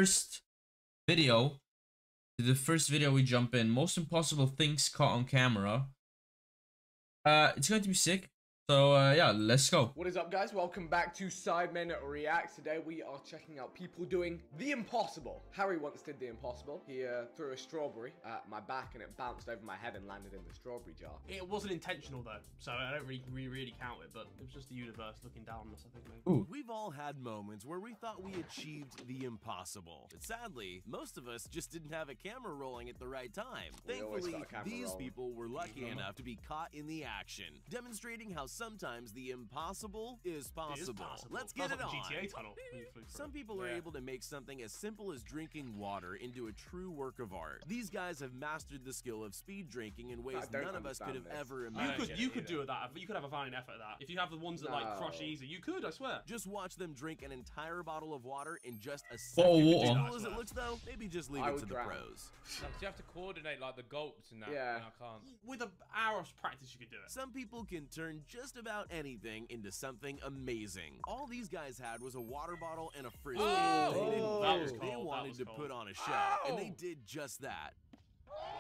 first video. The first video we jump in. Most impossible things caught on camera. It's going to be sick. So, yeah, let's go. What is up, guys? Welcome back to Sidemen Reacts. Today we are checking out people doing the impossible. Harry once did the impossible. He threw a strawberry at my back and it bounced over my head and landed in the strawberry jar. It wasn't intentional though, so I don't really count it, but it was just the universe looking down on us, I think, maybe. Ooh. We've all had moments where we thought we achieved the impossible. But sadly, most of us just didn't have a camera rolling at the right time. Thankfully, these people were lucky enough to be caught in the action, demonstrating how sometimes the impossible is possible. Let's get it on. GTA tunnel. Some people are able to make something as simple as drinking water into a true work of art. These guys have mastered the skill of speed drinking in ways none of us could have ever imagined. You could do that. You could have a valiant effort at that. If you have the ones that like crush easy, you could, I swear. Just watch them drink an entire bottle of water in just a second. As cool as it looks though, maybe just leave it to the pros. So you have to coordinate like the gulps and that. Yeah. I can't. With an hour of practice, you could do it. Some people can turn just about anything into something amazing. All these guys had was a water bottle and a frisbee. They wanted to put on a show, and they did just that.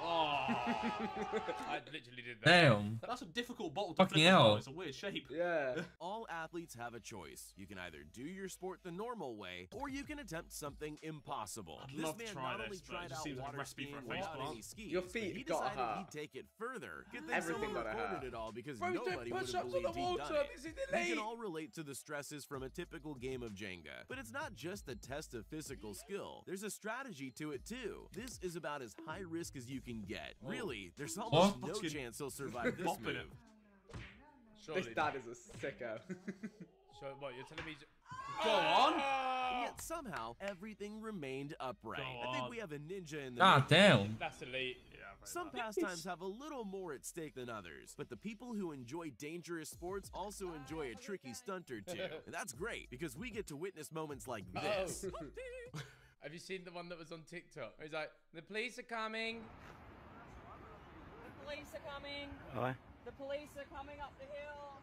Oh, I literally did that. Damn. That's a difficult bottle to Fucking flip. hell. It's a weird shape. Yeah. All athletes have a choice. You can either do your sport the normal way, or you can attempt something impossible. Love This to man try not this, only but it tried just out seems like a water recipe for a skiing face without plant. any skis. Your feet he got decided hurt. he'd take it further. Good thing Everything someone got recorded hurt. it all because Bro, nobody would have believed he'd done it. This is We elite. can all relate to the stresses from a typical game of Jenga, but it's not just a test of physical skill. There's a strategy to it too. This is about as high risk as you can get. Really, there's almost no chance he'll survive this move. This dad is a sicko. So what, you're telling me? Go on. And yet somehow everything remained upright. I think we have a ninja in the God damn. That's elite. Yeah, Some pastimes have a little more at stake than others, but the people who enjoy dangerous sports also enjoy a tricky stunt or two. And that's great, because we get to witness moments like this. Have you seen the one that was on TikTok? He's like, the police are coming. The police are coming. What? The police are coming up the hill.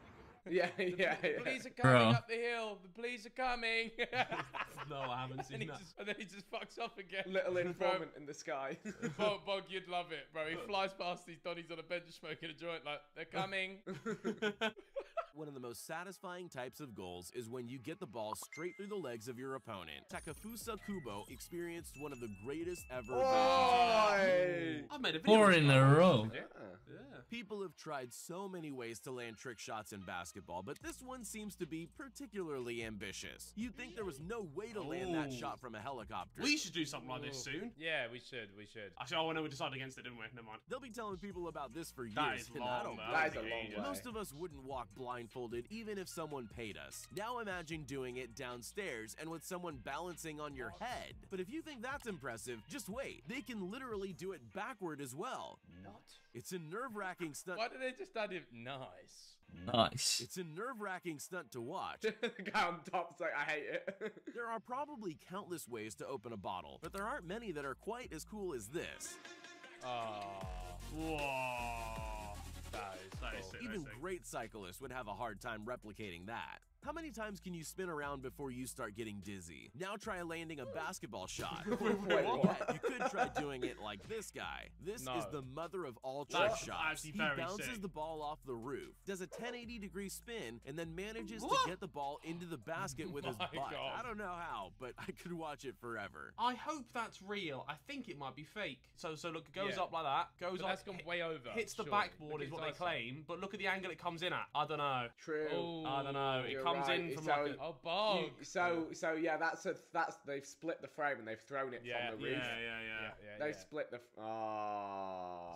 Yeah. The police are coming up the hill. The police are coming. No, I haven't seen that. And then he just fucks off again. Little informant in the sky. Bog, you'd love it, bro. He flies past these Donnies on a bench smoking a joint like, they're coming. One of the most satisfying types of goals is when you get the ball straight through the legs of your opponent. Takafusa Kubo experienced one of the greatest ever victories. I've made a video. 4 in a row. Yeah. People have tried so many ways to land trick shots in basketball, but this one seems to be particularly ambitious. You'd think there was no way to land that shot from a helicopter. We should do something like this soon. Yeah, we should. Actually, oh no, we decided against it, didn't we? Never mind. They'll be telling people about this for years. That is and I long, don't though. That is a long way. Most of us wouldn't walk blindfolded even if someone paid us. Now imagine doing it downstairs and with someone balancing on your head. But if you think that's impressive, just wait. They can literally do it backward as well. Not. It's a nerve-wracking stunt. Why did they just add it? Nice. Nice. It's a nerve-wracking stunt to watch. The guy on top's like, I hate it. There are probably countless ways to open a bottle, but there aren't many that are quite as cool as this. Whoa. That is sick. Even great cyclists would have a hard time replicating that. How many times can you spin around before you start getting dizzy? Now try landing a basketball shot. Yeah, you could try doing it like this guy. This is the mother of all trick shots. He bounces the ball off the roof, does a 1080-degree spin, and then manages to get the ball into the basket with his butt. I don't know how, but I could watch it forever. I hope that's real. I think it might be fake. So look, it goes up like that. Goes up. That's gone way over. Hits the backboard is what they claim, but look at the angle it comes in at. I don't know. True. I don't know. It comes in from like a... Oh, Bog. So yeah, that's they've split the frame and they've thrown it from the roof. Yeah. They split the.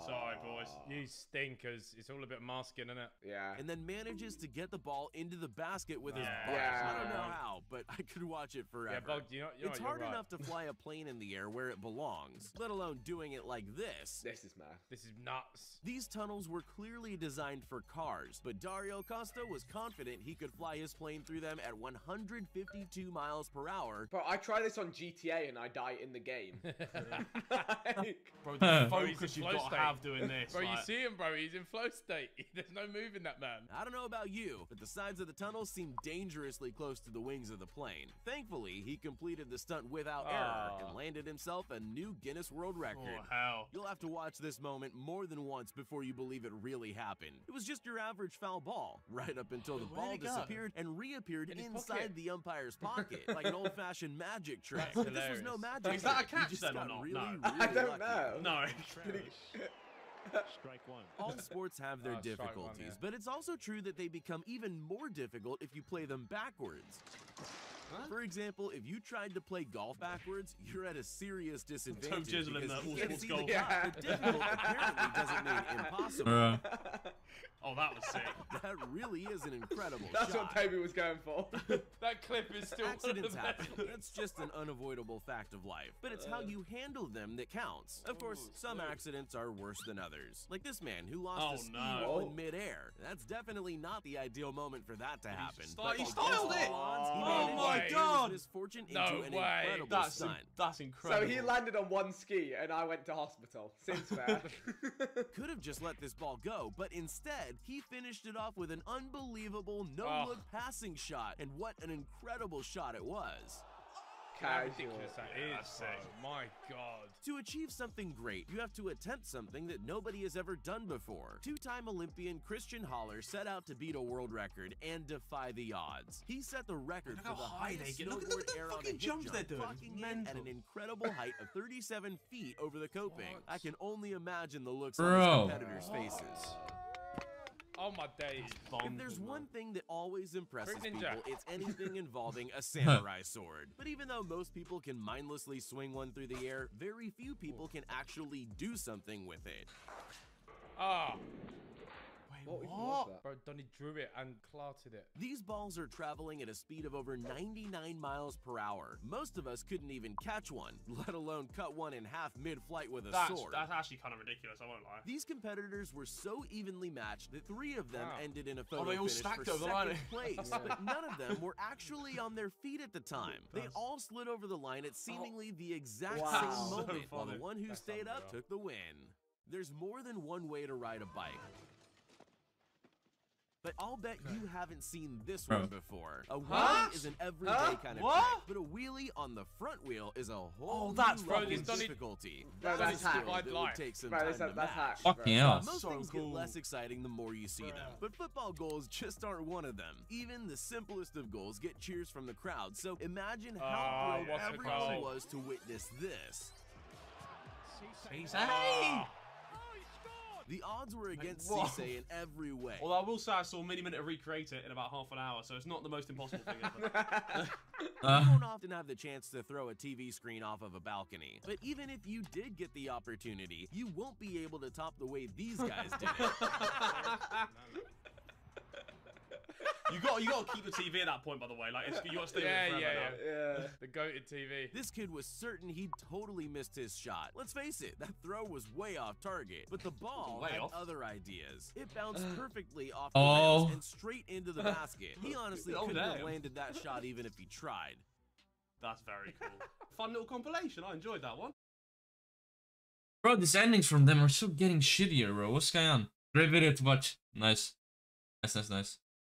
Sorry, boys. You stinkers. It's all a bit masking, isn't it? Yeah. And then manages to get the ball into the basket with his butt. Yeah. I don't know how, but I could watch it forever. Yeah, Bog, it's hard enough to fly a plane in the air where it belongs, let alone doing it like this. This is mad. This is nuts. These tunnels were clearly designed for cars, but Dario Costa was confident he could fly his plane plane through them at 152 miles per hour. Bro, I try this on GTA and I die in the game. Bro, the Bro, he's focus in you've flow got to state. have doing this. Bro, you like- see him, bro. He's in flow state. There's no moving that man. I don't know about you, but the sides of the tunnel seem dangerously close to the wings of the plane. Thankfully, he completed the stunt without error and landed himself a new Guinness World Record. Oh, hell. You'll have to watch this moment more than once before you believe it really happened. It was just your average foul ball, right up until the ball Where'd it go? disappeared and reappeared In his inside pocket. the umpire's pocket, like an old-fashioned magic trick. That's But this was no hilarious. magic. Is that a trick. You catch just then or got not? really, No. really I don't lucky. know. No. Strike one. All sports have their Strike one, difficulties, yeah. but it's also true that they become even more difficult if you play them backwards. For example, if you tried to play golf backwards, you're at a serious disadvantage Chisel in because the you all can't sports see golf. the cup. But difficult apparently doesn't mean impossible. Bruh. Oh, that was sick. That really is an incredible That's shot. what Toby was going for. That clip is still Accidents one of the happen. best. That's just an unavoidable fact of life. But it's how you handle them that counts. Of course, some accidents are worse than others. Like this man who lost Oh, a ski no. while in midair. That's definitely not the ideal moment for that to happen. But He against styled it! all odds, he Oh managed my to turn God! his misfortune No into an way. incredible stunt. That's So incredible. he landed on one ski and I went to hospital. Seems fair. Could have just let this ball go, but instead, he finished it off with an unbelievable no-look passing shot. And what an incredible shot it was. How Casual. ridiculous that Yeah, is, that's bro. sick. My God. To achieve something great, you have to attempt something that nobody has ever done before. Two-time Olympian Christian Haller set out to beat a world record and defy the odds. He set the record Look for how the high highest they get. Look at snowboard the air on a fucking hip jumps jump, they're doing. It's clocking in at mental. an incredible height of 37 feet over the coping. What? I can only imagine the looks Bro. on his competitors' faces. Oh my days. If there's one thing that always impresses Fruit people, Ninja. it's anything involving a samurai sword. But even though most people can mindlessly swing one through the air, very few people can actually do something with it. Ah. What even was that? Bro, Donnie drew it and clarted it. These balls are traveling at a speed of over 99 miles per hour. Most of us couldn't even catch one, let alone cut one in half mid-flight with a sword. That's actually kind of ridiculous, I won't lie. These competitors were so evenly matched that 3 of them Wow. ended in a photo they all finish stacked for over the line. second place, but none of them were actually on their feet at the time. They all slid over the line at seemingly the exact Wow. same So moment, while the funny. one who That's stayed up unreal. took the win. There's more than one way to ride a bike. But I'll bet you haven't seen this one before. A wheelie is an everyday kind of What? trick, but a wheelie on the front wheel is a whole that's new bro, level this of Donnie- difficulty. Bro, That's that's a skill hack. that would take some Bro, time that's to that's match. hack. Fucking bro. hell. Most So things get cool. less exciting the more you see them, but football goals just aren't one of them. Even the simplest of goals get cheers from the crowd, so imagine how thrilled what's a everyone goal? was to witness this. Hey! The odds were against Whoa. Cisse in every way. Although I will say I saw a mini-minute to recreate it in about half an hour, so it's not the most impossible thing ever. You don't often have the chance to throw a TV screen off of a balcony, but even if you did get the opportunity, you won't be able to top the way these guys did it. You got to keep the TV at that point, by the way. Like you got to stay Yeah, with it forever yeah, now. Yeah. The goated TV. This kid was certain he'd totally missed his shot. Let's face it, that throw was way off target, but the ball Way had off? other ideas. It bounced perfectly off Oh. the rails and straight into the basket. He honestly Oh, couldn't have damn. landed that shot even if he tried. That's very cool. Fun little compilation. I enjoyed that one. Bro, these endings from them are still getting shittier, bro. What's going on? Great video to watch. Nice. Nice, nice, nice.